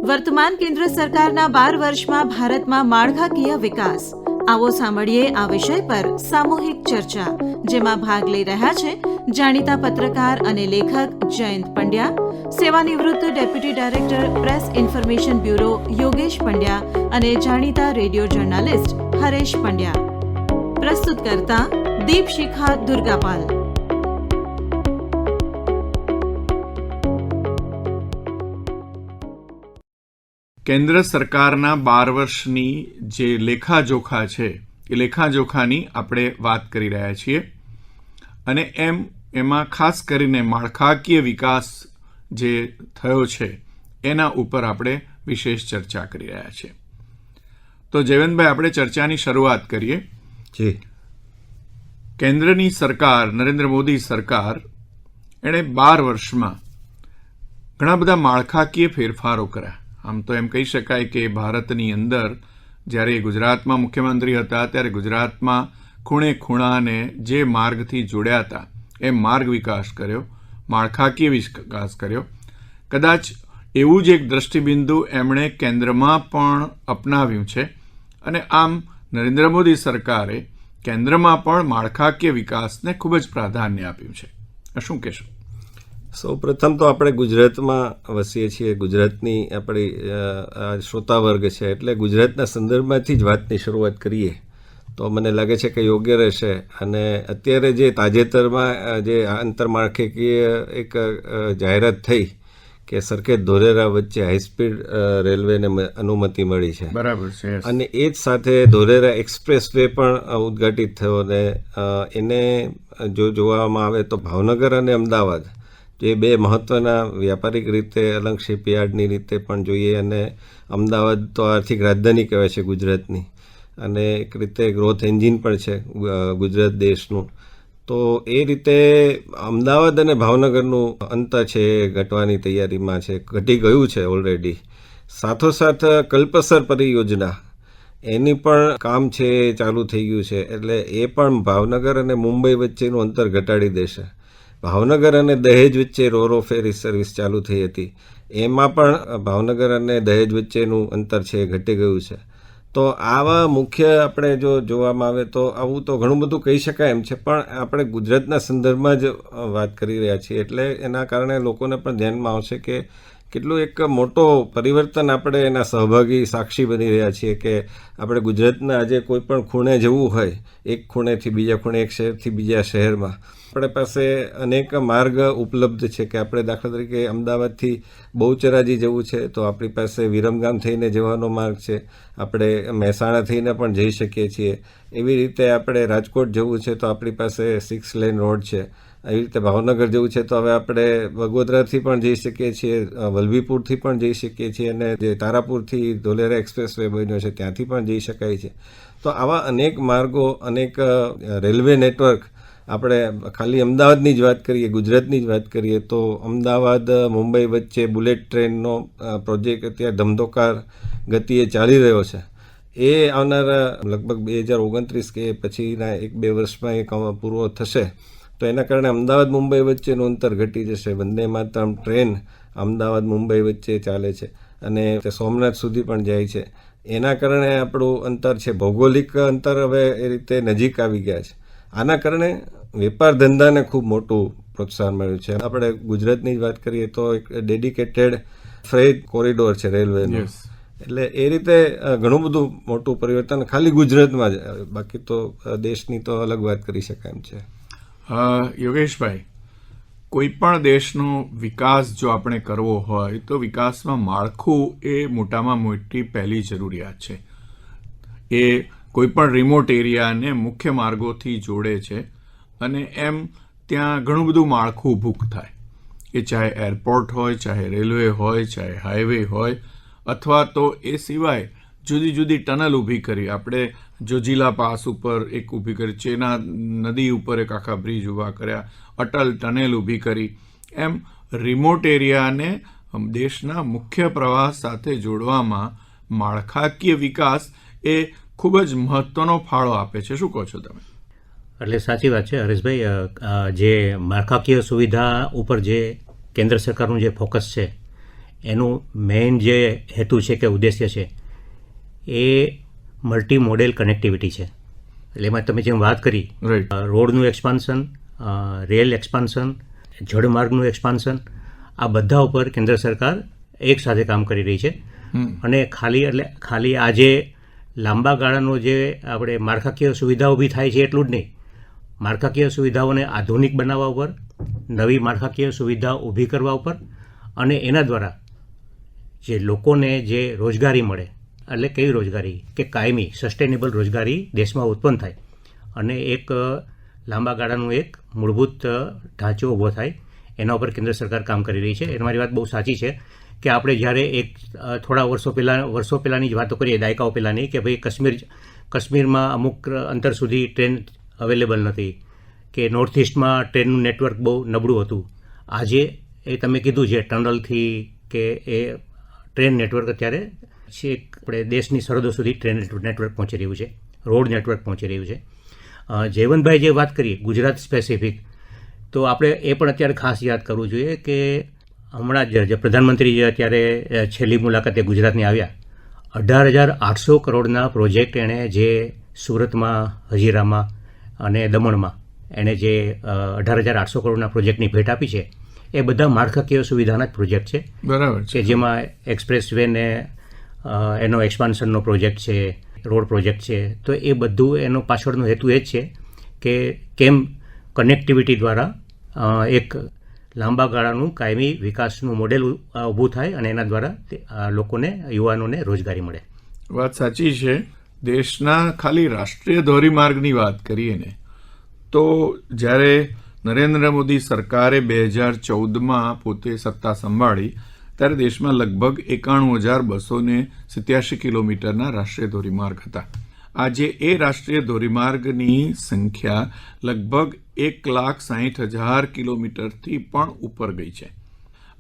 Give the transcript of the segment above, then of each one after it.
વર્તમાન કેન્દ્ર સરકારના 12 વર્ષમાં ભારતમાં માળખાકીય વિકાસ. આવો સાંભળીએ આ વિષય પર સામૂહિક ચર્ચા, જેમાં ભાગ લઈ રહ્યા છે જાણીતા પત્રકાર અને લેખક જયંત પંડ્યા, સેવાનિવૃત્ત deputy director press information bureau Yogesh Pandya અને જાણીતા રેડિયો જર્નાલિસ્ટ હરેશ પંડ્યા. પ્રસ્તુત કરતા દીપશિખા દુર્ગાપાલ. કેન્દ્ર સરકારના 12 વર્ષની જે લેખાજોખા છે એ લેખાજોખાની આપણે વાત કરી રહ્યા છીએ અને એમાં ખાસ કરીને માળખાકીય વિકાસ જે થયો છે એના ઉપર આપણે વિશેષ ચર્ચા કરી રહ્યા છીએ. તો જયવંતભાઈ, આપણે ચર્ચાની શરૂઆત કરીએ. જી. કેન્દ્રની સરકાર, નરેન્દ્ર મોદી સરકાર, એણે 12 વર્ષમાં ઘણા બધા માળખાકીય ફેરફારો કર્યા. આમ તો એમ કહી શકાય કે ભારતની અંદર જ્યારે ગુજરાતમાં મુખ્યમંત્રી હતા ત્યારે ગુજરાતમાં ખૂણે ખૂણાને જે માર્ગથી જોડ્યા હતા એ માર્ગ વિકાસ કર્યો, માળખાકીય વિકાસ કર્યો. કદાચ એવું જ એક દ્રષ્ટિબિંદુ એમણે કેન્દ્રમાં પણ અપનાવ્યું છે અને આમ નરેન્દ્ર મોદી સરકારે કેન્દ્રમાં પણ માળખાકીય વિકાસને ખૂબ જ પ્રાધાન્ય આપ્યું છે. શું કહેશો? સૌ પ્રથમ તો આપણે ગુજરાતમાં વસીએ છીએ, ગુજરાતની આપણી શ્રોતા વર્ગ છે, એટલે ગુજરાતના સંદર્ભમાંથી જ વાતની શરૂઆત કરીએ તો મને લાગે છે કે યોગ્ય રહેશે. અને અત્યારે જે તાજેતરમાં જે આંતરમાળખાકીય એક જાહેરાત થઈ કે સરખેજ ધોલેરા વચ્ચે હાઈસ્પીડ રેલવેને અનુમતિ મળી છે, બરાબર છે, અને એ જ સાથે ધોલેરા એક્સપ્રેસ વે પણ ઉદ્ઘાટિત થયો. અને એને જો જોવામાં આવે તો ભાવનગર અને અમદાવાદ જે બે મહત્ત્વના વ્યાપારિક રીતે અલંગ શિપયાર્ડની રીતે પણ જોઈએ, અને અમદાવાદ તો આર્થિક રાજધાની કહેવાય છે ગુજરાતની, અને એક રીતે ગ્રોથ એન્જિન પણ છે ગુજરાત દેશનું. તો એ રીતે અમદાવાદ અને ભાવનગરનું અંતર છે એ ઘટવાની તૈયારીમાં છે, ઘટી ગયું છે ઓલરેડી. સાથોસાથ કલ્પસર પરિયોજના એની પણ કામ છે ચાલુ થઈ ગયું છે, એટલે એ પણ ભાવનગર અને મુંબઈ વચ્ચેનું અંતર ઘટાડી દેશે. ભાવનગર અને દહેજ વચ્ચે રોરો ફેરી સર્વિસ ચાલુ થઈ હતી, એમાં પણ ભાવનગર અને દહેજ વચ્ચેનું અંતર છે એ ઘટી ગયું છે. તો આવા મુખ્ય આપણે જો જોવામાં આવે તો આવું તો ઘણું બધું કહી શકાય એમ છે, પણ આપણે ગુજરાતના સંદર્ભમાં જ વાત કરી રહ્યા છીએ, એટલે એના કારણે લોકોને પણ ધ્યાનમાં આવશે કે કેટલું એક મોટો પરિવર્તન આપણે એના સહભાગી સાક્ષી બની રહ્યા છીએ. કે આપણે ગુજરાતના આજે કોઈ પણ ખૂણે જવું હોય, એક ખૂણેથી બીજા ખૂણે, એક શહેરથી બીજા શહેરમાં, આપણે પાસે અનેક માર્ગ ઉપલબ્ધ છે. કે આપણે દાખલા તરીકે અમદાવાદથી બહુચરાજી જવું છે તો આપણી પાસે વિરમગામ થઈને જવાનો માર્ગ છે, આપણે મહેસાણા થઈને પણ જઈ શકીએ છીએ. એવી રીતે આપણે રાજકોટ જવું છે તો આપણી પાસે 6 લેન રોડ છે. એવી રીતે ભાવનગર જવું છે તો હવે આપણે બગોદરાથી પણ જઈ શકીએ છીએ, વલભીપુરથી પણ જઈ શકીએ છીએ, અને જે તારાપુરથી ધોલેરા એક્સપ્રેસ વે બન્યો છે ત્યાંથી પણ જઈ શકાય છે. તો આવા અનેક માર્ગો, અનેક રેલવે નેટવર્ક, આપણે ખાલી અમદાવાદની જ વાત કરીએ, ગુજરાતની જ વાત કરીએ તો અમદાવાદ મુંબઈ વચ્ચે બુલેટ ટ્રેનનો પ્રોજેક્ટ અત્યારે ધમધોકાર ગતિએ ચાલી રહ્યો છે. એ આવનારા લગભગ 2029 કે પછીના 1-2 વર્ષમાં એ પૂરો થશે. તો એના કારણે અમદાવાદ મુંબઈ વચ્ચેનું અંતર ઘટી જશે. વંદે માતરમ ટ્રેન અમદાવાદ મુંબઈ વચ્ચે ચાલે છે અને સોમનાથ સુધી પણ જાય છે. એના કારણે આપણું અંતર છે, ભૌગોલિક અંતર હવે એ રીતે નજીક આવી ગયા છે. આના કારણે વેપાર ધંધાને ખૂબ મોટું પ્રોત્સાહન મળ્યું છે. આપણે ગુજરાતની જ વાત કરીએ તો એક ડેડિકેટેડ ફ્રેટ કોરિડોર છે રેલવેનું, એટલે એ રીતે ઘણું બધું મોટું પરિવર્તન ખાલી ગુજરાતમાં જ, બાકી તો દેશની તો અલગ વાત કરી શકાય એમ છે. યોગેશભાઈ, કોઈ પણ દેશનો વિકાસ જો આપણે કરવો હોય તો વિકાસમાં માળખું એ મોટામાં મોટી પહેલી જરૂરિયાત છે. એ કોઈ પણ રિમોટ એરિયાને મુખ્ય માર્ગોથી જોડે છે અને એમ ત્યાં ઘણું બધું માળખું ઊભું થાય. એ ચાહે એરપોર્ટ હોય, ચાહે રેલવે હોય, ચાહે હાઈવે હોય, અથવા તો એ સિવાય જુદી જુદી ટનલ ઊભી કરી. આપણે જોજીલા પાસ ઉપર એક ઊભી કરી, ચેના નદી ઉપર એક આખા બ્રિજ ઊભા કર્યા, અટલ ટનેલ ઊભી કરી. એમ રિમોટ એરિયાને દેશના મુખ્ય પ્રવાહ સાથે જોડવામાં માળખાકીય વિકાસ એ ખૂબ જ મહત્વનો ફાળો આપે છે. શું કહો છો તમે? એટલે સાચી વાત છે હરેશભાઈ. જે માળખાકીય સુવિધા ઉપર જે કેન્દ્ર સરકારનું જે ફોકસ છે એનું મેઇન જે હેતુ છે કે ઉદ્દેશ્ય છે એ મલ્ટી મોડેલ કનેક્ટિવિટી છે. એટલે એમાં તમે જેમ વાત કરી રાઈટ. રોડનું એક્સપાન્શન, રેલ એક્સપાન્શન, જળમાર્ગનું એક્સપાન્શન, આ બધા ઉપર કેન્દ્ર સરકાર એક સાથે કામ કરી રહી છે. અને ખાલી આજે લાંબા ગાળાનો જે આપણે માળખાકીય સુવિધા ઊભી થાય છે એટલું જ નહીં, માળખાકીય સુવિધાઓને આધુનિક બનાવવા ઉપર, નવી માળખાકીય સુવિધા ઊભી કરવા ઉપર, અને એના દ્વારા જે લોકોને જે રોજગારી મળે, એટલે કેવી રોજગારી કે કાયમી સસ્ટેનેબલ રોજગારી દેશમાં ઉત્પન્ન થાય અને એક લાંબા ગાળાનું એક મૂળભૂત ઢાંચો ઊભો થાય, એના ઉપર કેન્દ્ર સરકાર કામ કરી રહી છે. મારી વાત બહુ સાચી છે કે આપણે જ્યારે થોડા વર્ષો પહેલાંની જ વાતો કરીએ, દાયકાઓ પહેલાંની, કે ભાઈ કાશ્મીરમાં અમુક અંતર સુધી ટ્રેન અવેલેબલ નથી, કે નોર્થ ઇસ્ટમાં ટ્રેનનું નેટવર્ક બહુ નબળું હતું. આજે એ તમે કીધું છે ટનલથી કે એ ટ્રેન નેટવર્ક અત્યારે છેક આપણે દેશની સરહદો સુધી ટ્રેન નેટવર્ક પહોંચી રહ્યું છે, રોડ નેટવર્ક પહોંચી રહ્યું છે. જયવંતભાઈ જે વાત કરી ગુજરાત સ્પેસિફિક, તો આપણે એ પણ અત્યારે ખાસ યાદ કરવું જોઈએ કે હમણાં જ પ્રધાનમંત્રી જે અત્યારે છેલ્લી મુલાકાતે ગુજરાતની આવ્યા, 18,800 કરોડના પ્રોજેક્ટ એણે જે સુરતમાં, હજીરામાં અને દમણમાં એણે જે 18,800 કરોડના પ્રોજેક્ટની ભેટ આપી છે, એ બધા માળખાકીય સુવિધાના જ પ્રોજેક્ટ છે. બરાબર છે. કે જેમાં એક્સપ્રેસ વેને એનો એક્સપાન્શનનો પ્રોજેક્ટ છે, રોડ પ્રોજેક્ટ છે. તો એ બધું એનો પાછળનો હેતુ એ જ છે કે કેમ કનેક્ટિવિટી દ્વારા એક લાંબા ગાળાનું કાયમી વિકાસનું મોડેલ ઊભું થાય અને એના દ્વારા લોકોને, યુવાનોને રોજગારી મળે. વાત સાચી છે. દેશના ખાલી રાષ્ટ્રીય ધોરીમાર્ગની વાત કરીએ ને, તો જ્યારે નરેન્દ્ર મોદી સરકારે 2014માં પોતે સત્તા સંભાળી ત્યારે દેશમાં લગભગ 91,287 કિલોમીટરના રાષ્ટ્રીય ધોરીમાર્ગ હતા. આજે એ રાષ્ટ્રીય ધોરીમાર્ગની સંખ્યા લગભગ 1,60,000 કિલોમીટરથી પણ ઉપર ગઈ છે.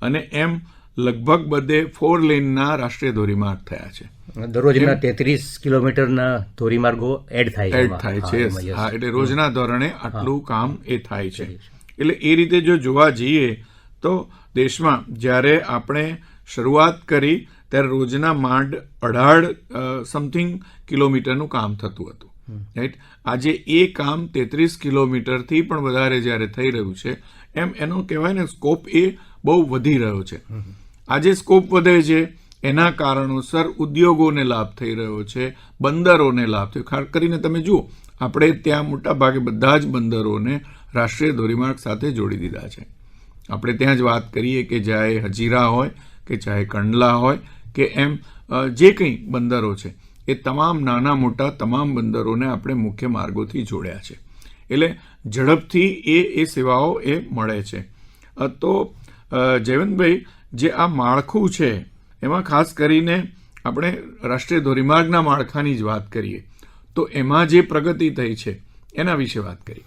અને એમ લગભગ બધે 4 લેનના રાષ્ટ્રીય ધોરીમાર્ગ થયા છે. દરરોજના 33 કિલોમીટરના ધોરીમાર્ગો એડ થાય છે. હા, એટલે રોજના ધોરણે આટલું કામ એ થાય છે. એટલે એ રીતે જો જોવા જઈએ તો દેશમાં જ્યારે આપણે શરૂઆત કરી ત્યારે રોજના માંડ 18 સમથિંગ કિલોમીટરનું કામ થતું હતું, રાઈટ. આજે એ કામ 33 કિલોમીટરથી પણ વધારે જ્યારે થઈ રહ્યું છે, એમ એનો કહેવાય ને સ્કોપ એ બહુ વધી રહ્યો છે. આજે સ્કોપ વધે છે એના કારણોસર ઉદ્યોગોને લાભ થઈ રહ્યો છે, બંદરોને લાભ થયો. ખાસ કરીને તમે જુઓ, આપણે ત્યાં મોટા ભાગે બધા જ બંદરોને રાષ્ટ્રીય ધોરીમાર્ગ સાથે જોડી દીધા છે. આપણે ત્યાં જ વાત કરીએ કે ચાહે હજીરા હોય કે ચાહે કંડલા હોય કે એમ જે કંઈ બંદરો છે, એ તમામ નાના મોટા તમામ બંદરોને આપણે મુખ્ય માર્ગોથી જોડ્યા છે. એટલે ઝડપથી એ સેવાઓ એ મળે છે. તો જયવંતભાઈ, જે આ માળખું છે એમાં ખાસ કરીને આપણે રાષ્ટ્રીય ધોરીમાર્ગના માળખાની જ વાત કરીએ તો એમાં જે પ્રગતિ થઈ છે એના વિશે વાત કરીએ.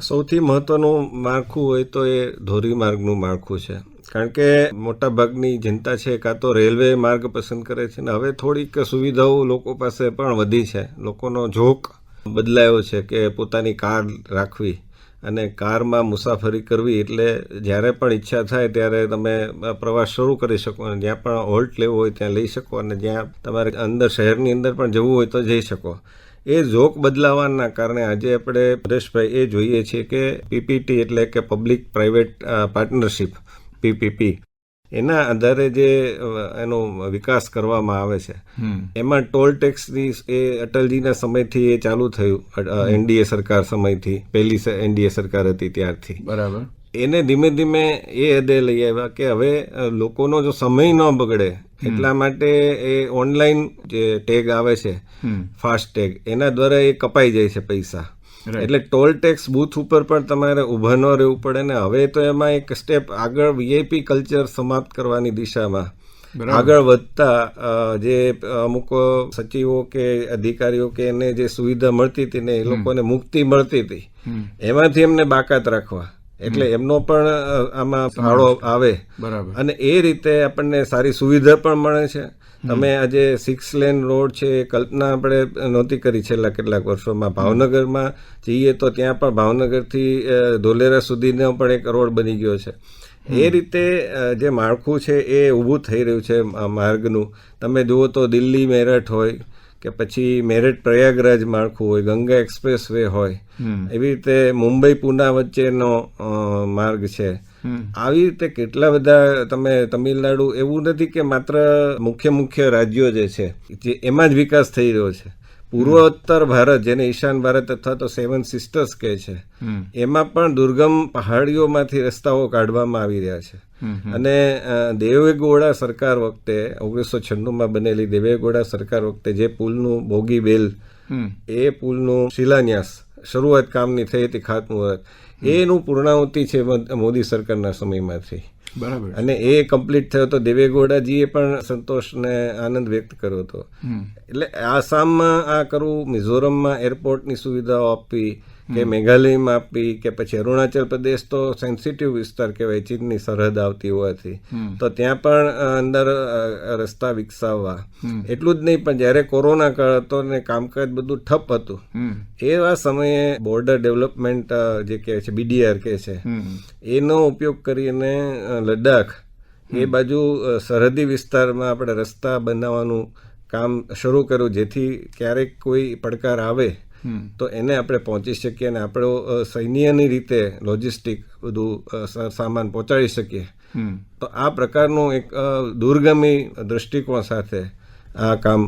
સૌથી મહત્વનું માળખું હોય તો એ ધોરીમાર્ગનું માળખું છે. કારણ કે મોટાભાગની જનતા છે કાં તો રેલવે માર્ગ પસંદ કરે છે ને હવે થોડીક સુવિધાઓ લોકો પાસે પણ વધી છે. લોકોનો ઝોક બદલાયો છે કે પોતાની કાર રાખવી અને કારમાં મુસાફરી કરવી, એટલે જ્યારે પણ ઈચ્છા થાય ત્યારે તમે પ્રવાસ શરૂ કરી શકો અને જ્યાં પણ હોલ્ટ લેવો હોય ત્યાં લઈ શકો અને જ્યાં તમારે અંદર શહેરની અંદર પણ જવું હોય તો જઈ શકો. એ ઝોક બદલાવાના કારણે આજે આપણે પરેશભાઈ એ જોઈએ છીએ કે પીપીટી એટલે કે પબ્લિક પ્રાઇવેટ પાર્ટનરશિપ, પીપીપી, એના આધારે જે એનો વિકાસ કરવામાં આવે છે એમાં ટોલ ટેક્સની એ અટલજીના સમયથી એ ચાલુ થયું, એનડીએ સરકાર સમયથી, પહેલી એનડીએ સરકાર હતી ત્યારથી. બરાબર. એને ધીમે ધીમે એ હદે લઈ આવ્યા કે હવે લોકોનો જો સમય ન બગડે એટલા માટે એ ઓનલાઈન જે ટેગ આવે છે, ફાસ્ટ ટેગ, એના દ્વારા એ કપાઈ જાય છે પૈસા. એટલે ટોલ ટેક્સ બૂથ ઉપર પણ તમારે ઊભા ન રહેવું પડે ને હવે તો એમાં એક સ્ટેપ આગળ વીઆઈપી કલ્ચર સમાપ્ત કરવાની દિશામાં આગળ વધતા જે અમુક સચિવો કે અધિકારીઓ કે એને જે સુવિધા મળતી હતી ને એ લોકોને મુક્તિ મળતી હતી, એમાંથી એમને બાકાત રાખવા એટલે એમનો પણ આમાં ફાળો આવે બરાબર. અને એ રીતે આપણને સારી સુવિધા પણ મળે છે. તમે આજે 6 લેન રોડ છે એ કલ્પના આપણે નહોતી કરી છેલ્લા કેટલાક વર્ષોમાં. ભાવનગરમાં જઈએ તો ત્યાં પણ ભાવનગરથી ધોલેરા સુધીનો પણ એક રોડ બની ગયો છે. એ રીતે જે માળખું છે એ ઊભું થઈ રહ્યું છે માર્ગનું. તમે જુઓ તો દિલ્હી મેરઠ હોય કે પછી મેરઠ પ્રયાગરાજ માળખું હોય, ગંગા એક્સપ્રેસ વે હોય, એવી રીતે મુંબઈ પુના વચ્ચેનો માર્ગ છે. આવી રીતે કેટલા બધા તમે તમિલનાડુ, એવું નથી કે માત્ર મુખ્ય રાજ્યો જે છે જે એમાં જ વિકાસ થઈ રહ્યો છે. પૂર્વોત્તર ભારત, જેને ઈશાન ભારત અથવા તો 7 સિસ્ટર્સ કહે છે, એમાં પણ દુર્ગમ પહાડીઓમાંથી રસ્તાઓ કાઢવામાં આવી રહ્યા છે. અને દેવેગૌડા સરકાર વખતે 1996માં બનેલી દેવેગૌડા સરકાર વખતે જે પુલનું બોગીબેલ, એ પુલનું શિલાન્યાસ શરૂઆત કામની થઈ હતી, ખાતમુહૂર્ત, એનું પૂર્ણાહુતિ છે મોદી સરકારના સમયમાંથી. બરાબર. અને એ કમ્પ્લીટ થયો તો દેવેગૌડાજીએ પણ સંતોષ ને આનંદ વ્યક્ત કર્યો હતો. એટલે આસામમાં આ કરવું, મિઝોરમમાં એરપોર્ટની સુવિધાઓ આપવી, કે મેઘાલયમાં આપવી, કે પછી અરુણાચલ પ્રદેશ તો સેન્સિટિવ વિસ્તાર કહેવાય, ચીનની સરહદ આવતી હોવાથી, તો ત્યાં પણ અંદર રસ્તા વિકસાવવા. એટલું જ નહીં, પણ જ્યારે કોરોના કાળ હતો ને કામકાજ બધું ઠપ હતું, એવા સમયે બોર્ડર ડેવલપમેન્ટ જે કહે છે, BDR કહે છે, એનો ઉપયોગ કરીને લદ્દાખ એ બાજુ સરહદી વિસ્તારમાં આપણે રસ્તા બનાવવાનું કામ શરૂ કર્યું, જેથી ક્યારેક કોઈ પડકાર આવે તો એને આપણે પહોંચી શકીએ અને આપણો સૈન્યની રીતે લોજિસ્ટિક બધું સામાન પહોંચાડી શકીએ. તો આ પ્રકારનું એક દૂરગામી દૃષ્ટિકોણ સાથે આ કામ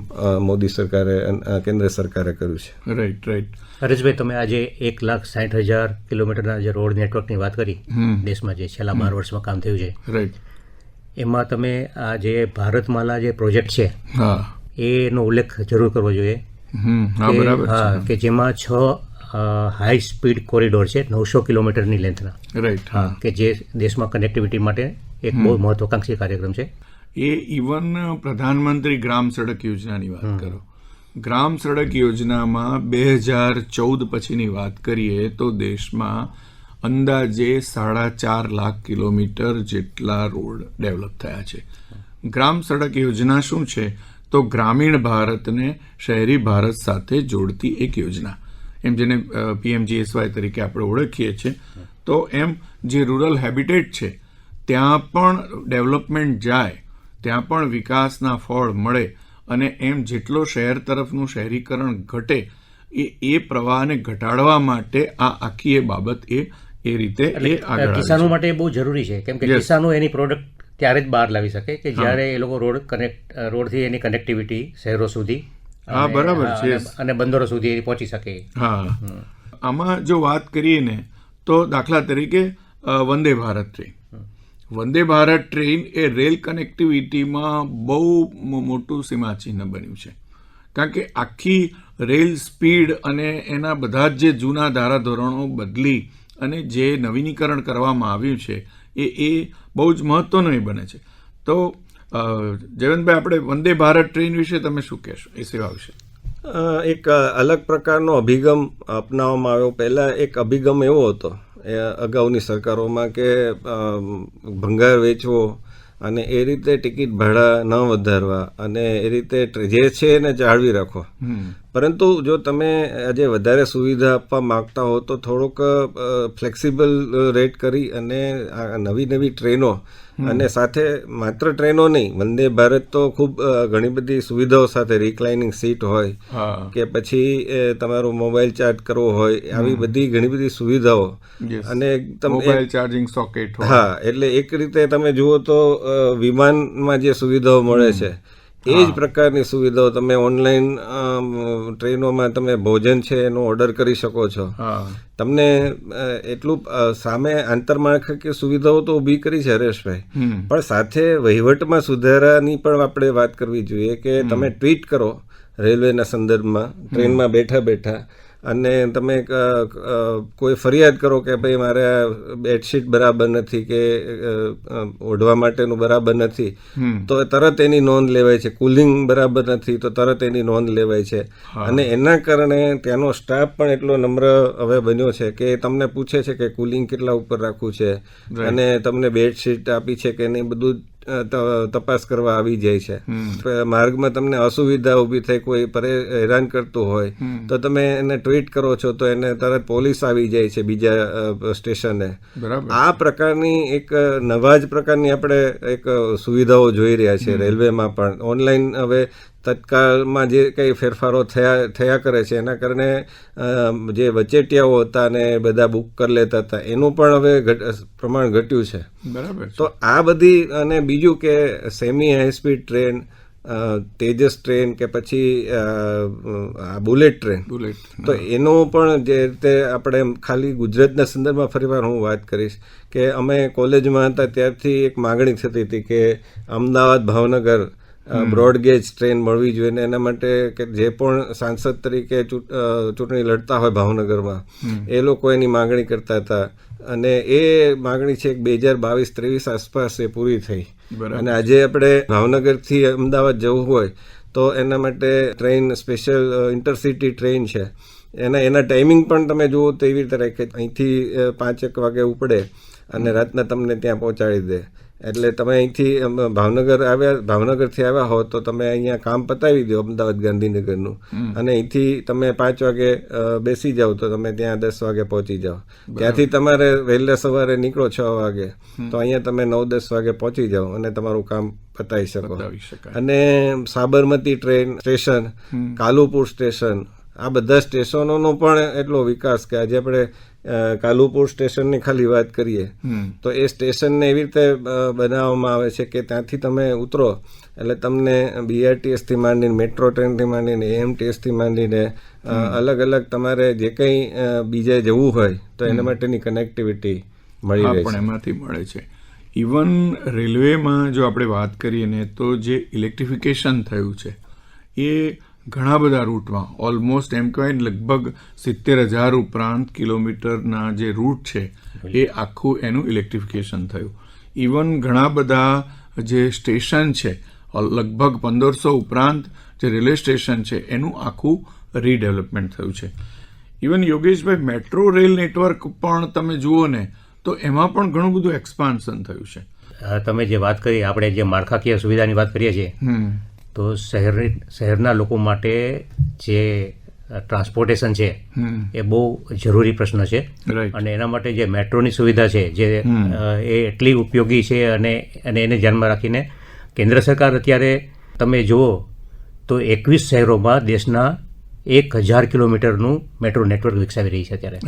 મોદી સરકારે, કેન્દ્ર સરકારે કર્યું છે. રાઈટ. હરેશભાઈ, તમે આજે 1,60,000 કિલોમીટરના જે રોડ નેટવર્કની વાત કરી દેશમાં, જે છેલ્લા 12 વર્ષમાં કામ થયું છે, રાઈટ, એમાં તમે આ જે ભારતમાલા જે પ્રોજેક્ટ છે હા, એનો ઉલ્લેખ જરૂર કરવો જોઈએ. બરાબર. કે જેમાં 6 હાઈ સ્પીડ કોરિડોર છે 900 કિલોમીટરની લેન્થના. રાઈટ. કે જે દેશમાં કનેક્ટિવિટી માટે એક બહુ મહત્વાકાંક્ષી કાર્યક્રમ છે. એ ઇવન પ્રધાનમંત્રી ગ્રામ સડક યોજનાની વાત કરો. ગ્રામ સડક યોજનામાં 2014 પછીની વાત કરીએ તો દેશમાં અંદાજે 4.5 લાખ કિલોમીટર જેટલા રોડ ડેવલપ થયા છે. ગ્રામ સડક યોજના શું છે? તો ગ્રામીણ ભારતને શહેરી ભારત સાથે જોડતી એક યોજના, એમ જેને PMGSY તરીકે આપણે ઓળખીએ છીએ. તો એમ જે રૂરલ હેબિટેટ છે ત્યાં પણ ડેવલપમેન્ટ જાય, ત્યાં પણ વિકાસના ફળ મળે, અને એમ જેટલો શહેર તરફનું શહેરીકરણ ઘટે એ પ્રવાહને ઘટાડવા માટે આ આખી એ બાબત એ રીતે એ આગળ કિસાનો માટે બહુ જરૂરી છે, કેમ કે કિસાનો એની પ્રોડક્ટ ત્યારે જ બહાર લાવી શકે કે જ્યારે એ લોકો રોડથી એની કનેક્ટિવિટી શહેરો સુધી, બરાબર છે, અને બંદરો સુધી પહોંચી શકે. હા, આમાં જો વાત કરીએ ને તો દાખલા તરીકે વંદે ભારત ટ્રેન. વંદે ભારત ટ્રેન એ રેલ કનેક્ટિવિટીમાં બહુ મોટું સીમાચિહ્ન બન્યું છે, કારણ કે આખી રેલ સ્પીડ અને એના બધા જ જે જૂના ધારાધોરણો બદલી અને જે નવીનીકરણ કરવામાં આવ્યું છે એ બહુ જ મહત્વનું બને છે. તો જયવંતભાઈ, આપણે વંદે ભારત ટ્રેન વિશે તમે શું કહેશો, એ સેવા વિશે? એક અલગ પ્રકારનો અભિગમ અપનાવવામાં આવ્યો. પહેલાં એક અભિગમ એવો હતો અગાઉની સરકારોમાં કે ભંગાર વેચવો અને એ રીતે ટિકિટ ભાડા ન વધારવા અને એ રીતે જે છે એને જાળવી રાખો. પરંતુ જો તમે આજે વધારે સુવિધા આપવા માગતા હો તો થોડોક ફ્લેક્સિબલ રેટ કરી અને નવી ટ્રેનો, અને સાથે માત્ર ટ્રેનો નહીં, વંદે ભારત તો ખૂબ ઘણી બધી સુવિધાઓ સાથે, રિક્લાઇનિંગ સીટ હોય કે પછી તમારો મોબાઈલ ચાર્જ કરવો હોય, આવી બધી ઘણી બધી સુવિધાઓ, અને મોબાઈલ ચાર્જિંગ સોકેટ. હા, એટલે એક રીતે તમે જુઓ તો વિમાનમાં જે સુવિધાઓ મળે છે એ જ પ્રકારની સુવિધાઓ તમે ઓનલાઈન ટ્રેનોમાં તમે ભોજન છે એનો ઓર્ડર કરી શકો છો. તમને એટલું સામે આંતરમાળખાકીય સુવિધાઓ તો ઊભી કરી છે હરેશભાઈ, પણ સાથે વહીવટમાં સુધારાની પણ આપણે વાત કરવી જોઈએ. કે તમે ટ્વીટ કરો રેલવેના સંદર્ભમાં, ટ્રેનમાં બેઠા અને તમે કોઈ ફરિયાદ કરો કે ભાઈ મારે બેડશીટ બરાબર નથી કે ઓઢવા માટેનું બરાબર નથી, તો તરત એની નોંધ લેવાય છે. કુલિંગ બરાબર નથી તો તરત એની નોંધ લેવાય છે. અને એના કારણે ત્યાંનો સ્ટાફ પણ એટલો નમ્ર હવે બન્યો છે કે તમને પૂછે છે કે કુલિંગ કેટલા ઉપર રાખવું છે અને તમને બેડશીટ આપી છે કે નહીં, બધું તપાસ કરવા આવી જાય છે. માર્ગમાં તમને અસુવિધા ઊભી થઈ, કોઈ હેરાન કરતું હોય તો તમે એને ટ્વીટ કરો છો તો એને તરત પોલીસ આવી જાય છે બીજા સ્ટેશને. આ પ્રકારની એક નવા જ પ્રકારની આપણે એક સુવિધાઓ જોઈ રહ્યા છે રેલવેમાં પણ. ઓનલાઈન હવે તત્કાલમાં જે કંઈ ફેરફારો થયા કરે છે એના કારણે જે વચેટિયાઓ હતા ને બધા બુક કરી લેતા હતા એનું પણ હવે પ્રમાણ ઘટ્યું છે. બરાબર. તો આ બધી, અને બીજું કે semi high speed train, Tejas train કે પછી બુલેટ ટ્રેન, તો એનું પણ જે રીતે આપણે ખાલી ગુજરાતના સંદર્ભમાં ફરીવાર હું વાત કરીશ કે અમે કોલેજમાં હતા ત્યારથી એક માગણી થતી હતી કે અમદાવાદ ભાવનગર બ્રોડગેજ ટ્રેન મળવી જોઈએ. ને એના માટે કે જે પણ સાંસદ તરીકે ચૂંટણી લડતા હોય ભાવનગરમાં એ લોકો એની માગણી કરતા હતા. અને એ માગણી છે 2022-23 આસપાસ એ પૂરી થઈ. અને આજે આપણે ભાવનગરથી અમદાવાદ જવું હોય તો એના માટે ટ્રેન, સ્પેશિયલ ઇન્ટરસિટી ટ્રેન છે. એના ટાઈમિંગ પણ તમે જુઓ તો એવી રીતે રાખે, અહીંથી 5 વાગે ઉપડે અને રાતના તમને ત્યાં પહોંચાડી દે. એટલે તમે અહીંથી ભાવનગરથી આવ્યા હો તો તમે અહીંયા કામ પતાવી દો અમદાવાદ ગાંધીનગરનું, અને અહીંથી તમે 5 વાગે બેસી જાઓ તો તમે ત્યાં 10 વાગે પહોંચી જાઓ. ત્યાંથી તમારે વહેલા સવારે નીકળો 6 વાગે તો અહીંયા તમે 9-10 વાગે પહોંચી જાઓ અને તમારું કામ પતાવી શકો. અને Sabarmati train station, Kalupur station, આ બધા સ્ટેશનોનો પણ એટલો વિકાસ કે આજે આપણે કાલુપુર સ્ટેશનની ખાલી વાત કરીએ તો એ સ્ટેશનને એવી રીતે બનાવવામાં આવે છે કે ત્યાંથી તમે ઉતરો એટલે તમને BRTS-થી માંડીને, મેટ્રો ટ્રેનથી માંડીને, AMTS-થી માંડીને અલગ અલગ તમારે જે કંઈ બીજે જવું હોય તો એના માટેની કનેક્ટિવિટી મળી રહે છે. એમાંથી મળે છે. ઇવન રેલવેમાં જો આપણે વાત કરીએ ને તો જે ઇલેક્ટ્રિફિકેશન થયું છે એ ઘણા બધા રૂટમાં ઓલમોસ્ટ એમ કહેવાય લગભગ 70,000 ઉપરાંત કિલોમીટરના જે રૂટ છે એ આખું એનું ઇલેક્ટ્રિફિકેશન થયું. ઇવન ઘણા બધા જે સ્ટેશન છે લગભગ 1500 ઉપરાંત જે રેલવે સ્ટેશન છે એનું આખું રીડેવલપમેન્ટ થયું છે. ઇવન યોગેશભાઈ, મેટ્રો રેલ નેટવર્ક પણ તમે જુઓ ને તો એમાં પણ ઘણું બધું એક્સપાન્શન થયું છે. તમે જે વાત કરી, આપણે જે માળખાકીય સુવિધાની વાત કરીએ છીએ તો શહેરના લોકો માટે જે ટ્રાન્સપોર્ટેશન છે એ બહુ જરૂરી પ્રશ્ન છે. અને એના માટે જે મેટ્રોની સુવિધા છે જે એ એટલી ઉપયોગી છે અને એને ધ્યાનમાં રાખીને કેન્દ્ર સરકાર અત્યારે તમે જુઓ તો 21 શહેરોમાં દેશના 1000 કિલોમીટરનું મેટ્રો નેટવર્ક વિકસાવી રહી છે અત્યારે.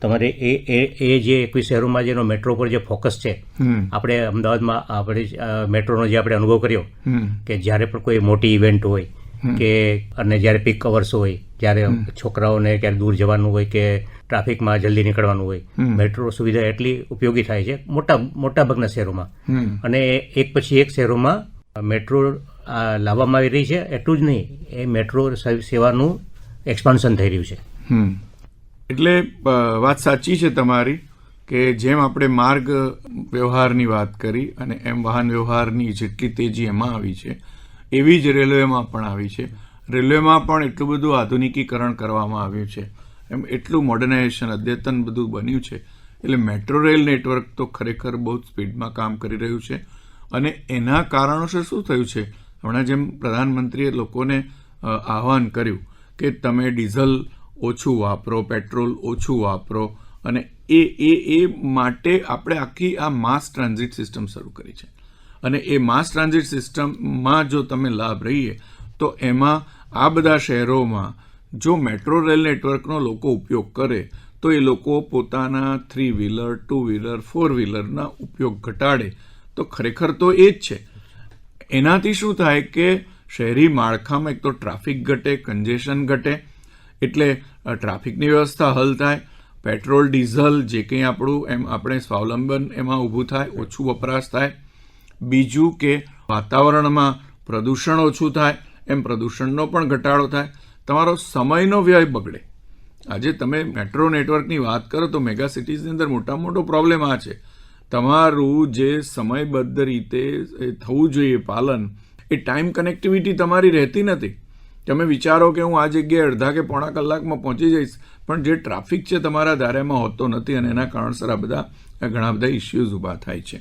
તમારે એ જે 21 શહેરોમાં જેનો મેટ્રો પર જે ફોકસ છે, આપણે અમદાવાદમાં આપણે મેટ્રોનો જે આપણે અનુભવ કર્યો કે જ્યારે પણ કોઈ મોટી ઇવેન્ટ હોય કે અને જ્યારે પીક અવર્સ હોય, જ્યારે છોકરાઓને ક્યાંક દૂર જવાનું હોય કે ટ્રાફિકમાં જલ્દી નીકળવાનું હોય, મેટ્રો સુવિધા એટલી ઉપયોગી થાય છે મોટા ભાગના શહેરોમાં. અને એક પછી એક શહેરોમાં મેટ્રો લાવવામાં આવી રહી છે. એટલું જ નહીં, એ મેટ્રો સેવાનું એક્સપાન્શન થઈ રહ્યું છે. એટલે વાત સાચી છે તમારી કે જેમ આપણે માર્ગ વ્યવહારની વાત કરી અને એમ વાહન વ્યવહારની જેટલી તેજી એમાં આવી છે એવી જ રેલવેમાં પણ આવી છે. રેલવેમાં પણ એટલું બધું આધુનિકીકરણ કરવામાં આવ્યું છે, એમ એટલું મોડર્નાઇઝેશન, અદ્યતન બધું બન્યું છે. એટલે મેટ્રો રેલ નેટવર્ક તો ખરેખર બહુ જ સ્પીડમાં કામ કરી રહ્યું છે. અને એના કારણોસર શું થયું છે, હમણાં જેમ પ્રધાનમંત્રીએ લોકોને આહવાન કર્યું કે તમે ડીઝલ ઓછું વાપરો, પેટ્રોલ ઓછું વાપરો, અને એ માટે આપણે આખી આ માસ ટ્રાન્ઝિટ સિસ્ટમ શરૂ કરી છે. અને એ માસ ટ્રાન્ઝિટ સિસ્ટમમાં જો તમે લાભ રહીએ તો એમાં આ બધા શહેરોમાં જો મેટ્રો રેલ નેટવર્કનો લોકો ઉપયોગ કરે તો એ લોકો પોતાના 3 વ્હીલર, 2 વ્હીલર, 4 વ્હીલરના ઉપયોગ ઘટાડે તો ખરેખર તો એ જ છે. એનાથી શું થાય કે શહેરી માળખામાં એક તો ટ્રાફિક ઘટે, કન્જેશન ઘટે, એટલે ટ્રાફિકની વ્યવસ્થા હલ થાય, પેટ્રોલ ડીઝલ જે કંઈ આપણું એમ આપણે સ્વાવલંબન એમાં ઊભું થાય, ઓછું વપરાશ થાય. બીજું કે વાતાવરણમાં પ્રદૂષણ ઓછું થાય, એમ પ્રદૂષણનો પણ ઘટાડો થાય. તમારો સમયનો વ્યય બગડે, આજે તમે મેટ્રો નેટવર્કની વાત કરો તો મેગા સિટીઝની અંદર મોટામાં મોટો પ્રોબ્લેમ આ છે, તમારું જે સમયબદ્ધ રીતે થવું જોઈએ પાલન, એ ટાઈમ કનેક્ટિવિટી તમારી રહેતી નથી. તમે વિચારો કે હું આ જગ્યાએ અડધા કે પોણા કલાકમાં પહોંચી જઈશ, પણ જે ટ્રાફિક છે તમારા દાયરામાં હોતો નથી, અને એના કારણસર ઘણા બધા ઇસ્યુઝ ઊભા થાય છે.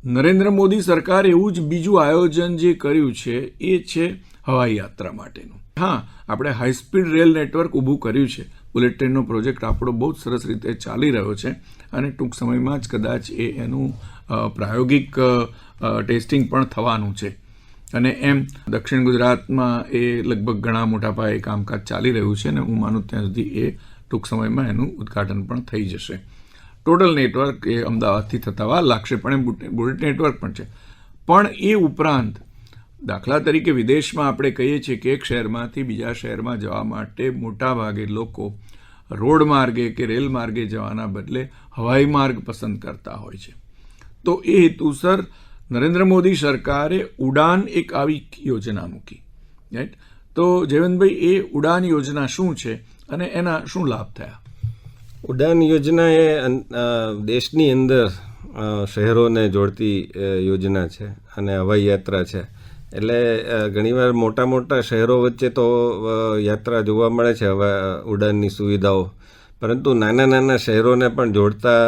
નરેન્દ્ર મોદી સરકાર એવું જ બીજું આયોજન જે કર્યું છે એ છે હવાઈ યાત્રા માટેનું. હા, આપણે હાઈસ્પીડ રેલ નેટવર્ક ઊભું કર્યું છે. બુલેટ ટ્રેનનો પ્રોજેક્ટ આપણો બહુ જ સરસ રીતે ચાલી રહ્યો છે, અને ટૂંક સમયમાં જ કદાચ એનું પ્રાયોગિક ટેસ્ટિંગ પણ થવાનું છે. અને એમ દક્ષિણ ગુજરાતમાં એ લગભગ ઘણા મોટા પાયે કામકાજ ચાલી રહ્યું છે, અને હું માનું ત્યાં સુધી એ ટૂંક સમયમાં એનું ઉદ્ઘાટન પણ થઈ જશે. ટોટલ નેટવર્ક એ અમદાવાદથી થતા વાર લાગશે, પણ એ બુલેટ નેટવર્ક પણ છે. પણ એ ઉપરાંત દાખલા તરીકે વિદેશમાં આપણે કહીએ છીએ કે એક શહેરમાંથી બીજા શહેરમાં જવા માટે મોટા ભાગે લોકો રોડ માર્ગે કે રેલ માર્ગે જવાના બદલે હવાઈ માર્ગ પસંદ કરતા હોય છે. તો એ હેતુસર નરેન્દ્ર મોદી સરકારે ઉડાન એક આવી યોજના મૂકી, રાઈટ? તો જયવંતભાઈ, એ ઉડાન યોજના શું છે અને એના શું લાભ થયા? ઉડાન યોજના એ દેશની અંદર શહેરોને જોડતી યોજના છે અને હવાઈ યાત્રા છે. એટલે ઘણીવાર મોટા મોટા શહેરો વચ્ચે તો યાત્રા જોવા મળે છે ઉડાનની સુવિધાઓ, પરંતુ નાના નાના શહેરોને પણ જોડતા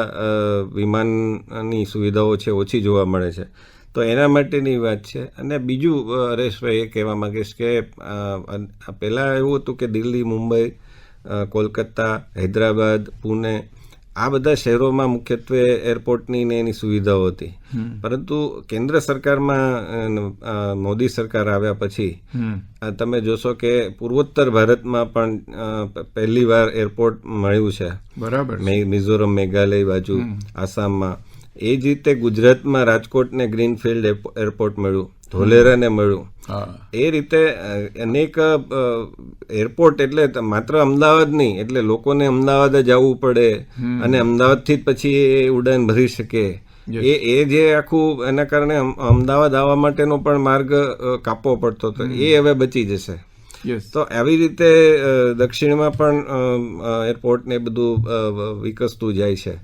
વિમાનની સુવિધાઓ છે ઓછી જોવા મળે છે. તો એના માટેની વાત છે. અને બીજું હરેશભાઈ એ કહેવા માંગીશ કે પહેલાં એવું હતું કે દિલ્હી, મુંબઈ, કોલકાતા, હૈદરાબાદ, પુણે, આ બધા શહેરોમાં મુખ્યત્વે એરપોર્ટની ને એની સુવિધાઓ હતી. પરંતુ કેન્દ્ર સરકારમાં મોદી સરકાર આવ્યા પછી તમે જોશો કે પૂર્વોત્તર ભારતમાં પણ પહેલી વાર એરપોર્ટ મળ્યું છે. બરાબર. મિઝોરમ, મેઘાલય બાજુ, આસામમાં. એ જ રીતે ગુજરાતમાં રાજકોટને ગ્રીનફિલ્ડ એરપોર્ટ મળ્યું, ધોલેરાને મળ્યું. એ રીતે અનેક એરપોર્ટ, એટલે માત્ર અમદાવાદ નહીં, એટલે લોકોને અમદાવાદ જ આવવું પડે અને અમદાવાદથી જ પછી એ ઉડાન ભરી શકે. એ જે આખું એના કારણે અમદાવાદ આવવા માટેનો પણ માર્ગ કાપવો પડતો હતો, એ હવે બચી જશે. તો આવી રીતે દક્ષિણમાં પણ એરપોર્ટ ને બધું વિકસતું જાય છે.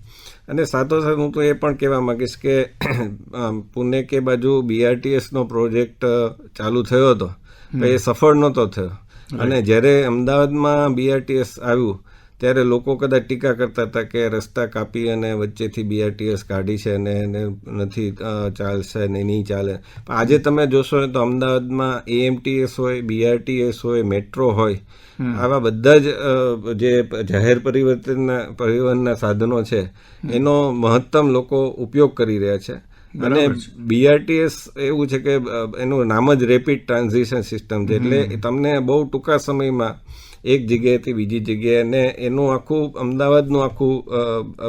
અને સાથોસાથ હું તો એ પણ કહેવા માંગીશ કે પુણે કે બાજુ BRTSનો પ્રોજેક્ટ ચાલુ થયો હતો, તો એ સફળ નહોતો થયો. અને જ્યારે અમદાવાદમાં BRTS આવ્યું ત્યારે લોકો કદાચ ટીકા કરતા હતા કે રસ્તા કાપી અને વચ્ચેથી BRTS કાઢી છે ને એને નથી ચાલશે ને નહીં ચાલે. પણ આજે તમે જોશો ને તો અમદાવાદમાં AMTS હોય, BRTS હોય, મેટ્રો હોય, આવા બધા જ જે જાહેર પરિવહનના સાધનો છે એનો મહત્તમ લોકો ઉપયોગ કરી રહ્યા છે. અને BRTS એવું છે કે એનું નામ જ રેપિડ ટ્રાન્ઝિશન સિસ્ટમ છે, એટલે તમને બહુ ટૂંકા સમયમાં એક જગ્યાએથી બીજી જગ્યાએ, અને એનું આખું અમદાવાદનું આખું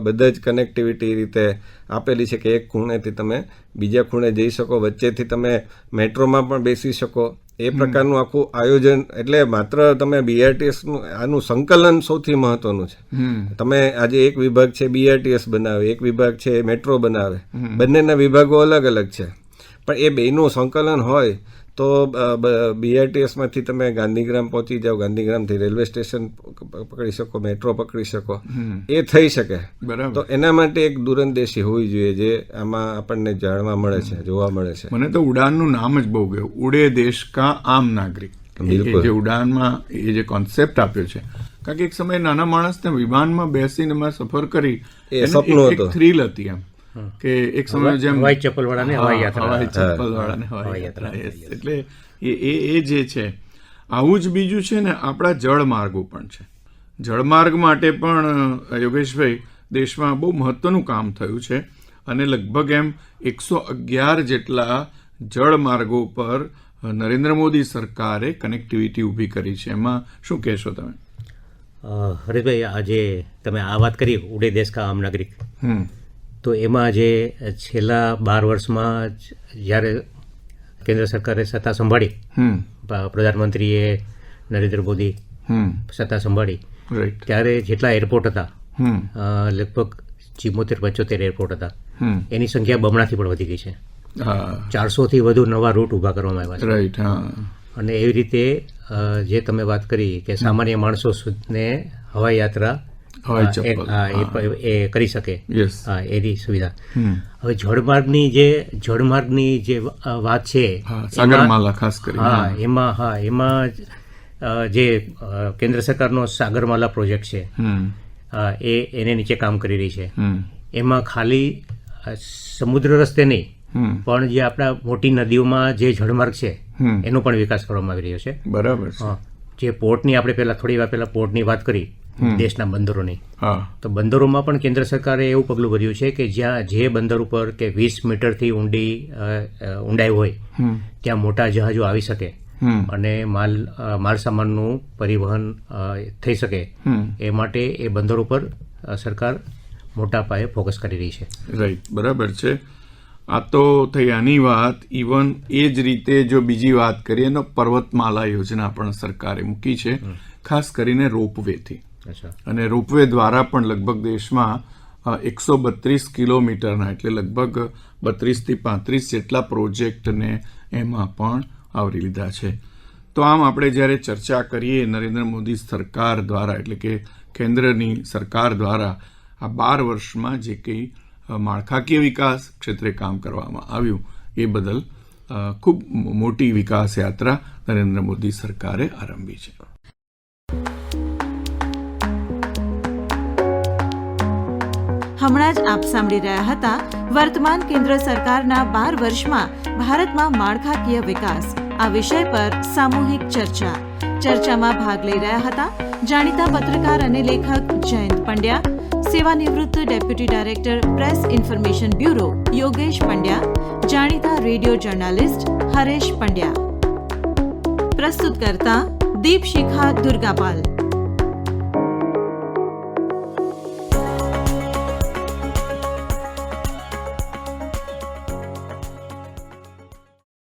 બધા જ કનેક્ટિવિટી રીતે આપેલી છે કે એક ખૂણેથી તમે બીજા ખૂણે જઈ શકો, વચ્ચેથી તમે મેટ્રોમાં પણ બેસી શકો. એ પ્રકારનું આખું આયોજન, એટલે માત્ર તમે BRTSનું આનું સંકલન સૌથી મહત્વનું છે. તમે આજે એક વિભાગ છે BRTS બનાવે, એક વિભાગ છે મેટ્રો બનાવે, બંનેના વિભાગો અલગ અલગ છે, પણ એ બેનું સંકલન હોય તો BRTSમાંથી તમે ગાંધીગ્રામ પહોંચી જાઓ, ગાંધીગ્રામથી રેલવે સ્ટેશન પકડી શકો, મેટ્રો પકડી શકો, એ થઈ શકે. તો એના માટે એક દૂરંદેશી હોવી જોઈએ, જે આમાં આપણને જાણવા મળે છે, જોવા મળે છે. મને તો ઉડાનનું નામ જ બહુ ગયું, ઉડે દેશ કા આમ નાગરિક. જે ઉડાનમાં એ જે કોન્સેપ્ટ આપ્યો છે, કારણ કે એક સમયે નાના માણસને વિમાનમાં બેસીને મેં સફર કરી, એ સપનું હતું, થ્રિલ હતી એમ કે એક સમય જેમ હવાઈ ચપ્પલ વાળાને હવાઈ યાત્રા. એટલે એ જે છે આવું જ બીજું છે ને, આપણા જળમાર્ગો પણ છે. જળમાર્ગ માટે પણ યોગેશભાઈ દેશમાં બહુ મહત્વનું કામ થયું છે, અને લગભગ એમ 111 જેટલા જળમાર્ગો પર નરેન્દ્ર મોદી સરકારે કનેક્ટિવિટી ઊભી કરી છે. એમાં શું કહેશો તમે? હરેશભાઈ, આજે તમે આ વાત કરી ઉડે દેશ કા આમ નાગરિક, તો એમાં જે છેલ્લા 12 વર્ષમાં જ્યારે કેન્દ્ર સરકારે સત્તા સંભાળી, પ્રધાનમંત્રીએ નરેન્દ્ર મોદી સત્તા સંભાળી, ત્યારે જેટલા એરપોર્ટ હતા, લગભગ 74-75 એરપોર્ટ હતા, એની સંખ્યા બમણાથી પણ વધી ગઈ છે. 400થી વધુ નવા રૂટ ઊભા કરવામાં આવ્યા છે. અને એવી રીતે જે તમે વાત કરી કે સામાન્ય માણસોને હવાઈ યાત્રા હવાઈ ચપ્પલ. એ કરી શકે. યસ. હા, એની સુવિધા. હમ. હવે જળમાર્ગની જે વાત છે હા, એમાં- સાગરમાલા ખાસ કરીને. એમાં જે કેન્દ્ર સરકારનો સાગરમાલા પ્રોજેક્ટ છે હમ. એને નીચે કામ કરી રહી છે. હમ. એમાં ખાલી સમુદ્ર રસ્તે નહીં હમ. પણ જે આપણા મોટી નદીઓમાં જે જળમાર્ગ છે હમ. એનો પણ વિકાસ કરવામાં આવી રહ્યો છે. બરાબર છે. હા, જે પોર્ટની આપણે થોડી વાર પહેલા પોર્ટની વાત કરી, દેશના બંદરોની, હા. તો બંદરોમાં પણ કેન્દ્ર સરકારે એવું પગલું ભર્યું છે કે જ્યાં જે બંદર ઉપર કે 20 મીટરથી ઊંડાઈ હોય હમ. ત્યાં મોટા જહાજો આવી શકે હમ. અને માલ સામાનનું પરિવહન થઈ શકે હમ. એ માટે એ બંદર ઉપર સરકાર મોટા પાયે ફોકસ કરી રહી છે. રાઈટ, બરાબર છે. આ તો થઈ આની વાત. ઇવન એ જ રીતે જો બીજી વાત કરીએ તો પર્વતમાલા યોજના પણ સરકારે મૂકી છે, ખાસ કરીને રોપવેથી. અચ્છા. અને રોપવે દ્વારા પણ લગભગ દેશમાં 132 કિલોમીટરના એટલે લગભગ 32 થી 35 જેટલા પ્રોજેક્ટને એમાં પણ આવરી લીધા છે. તો આમ આપણે જ્યારે ચર્ચા કરીએ નરેન્દ્ર મોદી સરકાર દ્વારા એટલે કે કેન્દ્રની સરકાર દ્વારા આ 12 વર્ષમાં જે કંઈ માળખાકીય વિકાસ ક્ષેત્રે કામ કરવામાં આવ્યું એ બદલ ખૂબ મોટી વિકાસ યાત્રા નરેન્દ્ર મોદી સરકારે આરંભી છે. હમણાં જ આપ સાંભળી રહ્યા હતા વર્તમાન કેન્દ્ર સરકારના 12 વર્ષમાં ભારતમાં માળખાકીય વિકાસ આ વિષય પર સામૂહિક ચર્ચામાં ભાગ લઈ રહ્યા હતા જાણીતા પત્રકાર અને લેખક જયંત પંડ્યા, સેવાનિવૃત્ત deputy director press information bureau Yogesh Pandya, જાણીતા રેડિયો જર્નાલિસ્ટ હરેશ પંડ્યા. પ્રસ્તુત કરતા દીપશિખા દુર્ગાપાલ.